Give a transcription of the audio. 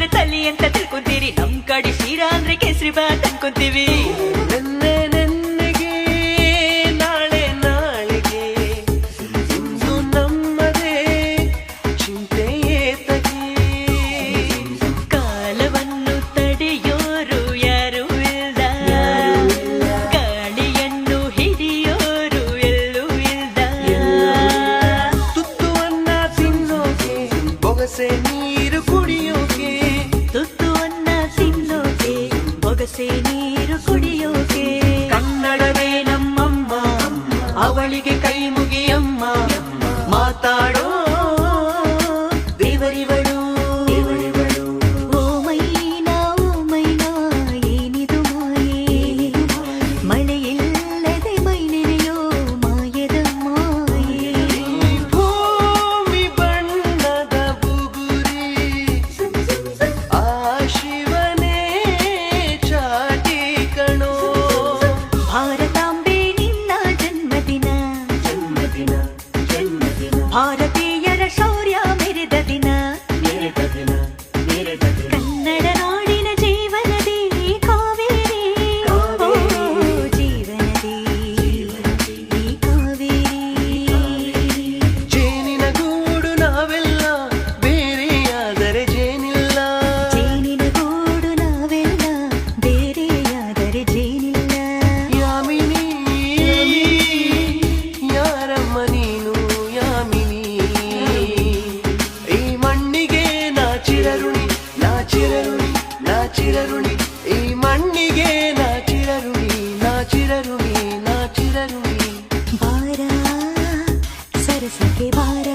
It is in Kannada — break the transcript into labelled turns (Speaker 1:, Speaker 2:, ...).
Speaker 1: ಅಂದ್ರೆ ತಲಿ ಅಂತ ತಿಳ್ಕೊಂತೀರಿ, ನಮ್ ಕಡೆ ಶಿರಾ ಅಂದ್ರೆ ಕೇಸರಿ ಬಾತ್ ಅನ್ಕೊಂತೀವಿ.
Speaker 2: ನೀರು ಕುಡಿಯೋಕೆ,
Speaker 1: ತುತ್ತು ಅನ್ನ ತಿನ್ನೋಕೆ, ಬೊಗಸೆ ನೀರು ಕುಡಿಯೋಕೆ.
Speaker 2: ಕನ್ನಡವೇ ನಮ್ಮಮ್ಮ, ಅವಳಿಗೆ ಕೈ ಮುಗಿಯಮ್ಮ. ಮಾತಾಡೋ ದೇವರಿವಳು,
Speaker 1: ಓ ಮೈನಾ ಓ ಮೈನಾ ಏನಿದು ಮಾಯೆ, ಮಳೆಯಿಲ್ಲದೆ ಮೈ ನೆನೆಯೋ ಮಾಯದ ಮಾಯೆ.
Speaker 2: ಭೂಮಿ ಬಣ್ಣದ ಬುಗುರಿ, ಆ ಶಿವನೇ ಚಾಟಿ ಕಣೋ.
Speaker 1: ಭಾರತಾಂಬೆ ನಿನ್ನ ಜನ್ಮದಿನ, ಭಾರತೀಯರ ಶೌರ್ಯ ಮೆರೆದ ದಿನ, ಕನ್ನಡ ನಾಡಿನ ಜೀವನದಿ ಕಾವೇರಿ, ಜೀವನದಿ ಈ ಕಾವೇರಿ.
Speaker 2: ಜೇನಿನ ಗೂಡು ನಾವೆಲ್ಲ, ಬೇರೆಯಾದರೆ ಜೇನಿಲ್ಲ.
Speaker 1: ಜೇನಿನ ಗೂಡು ನಾವೆಲ್ಲ, ಬೇರೆಯಾದರೆ ಜೇನಿಲ್ಲ.
Speaker 2: ಯಾಮಿನಿ ಯಾರಮ್ಮ ನೀನು ಯಾಮಿನಿ, ಈ ಮಣ್ಣಿಗೆ ನಾಚಿರರುಣಿ, ನಾಚಿರರುಣಿ, ನಾಚಿರರುಣಿ. ಈ ಮಣ್ಣಿಗೆ ನಾಚಿರರುಣಿ, ನಾಚಿರರುಣಿ, ನಾಚಿರರುಣಿ.
Speaker 1: ಬಾರ ಸರಸಕ್ಕೆ ಬಾರ.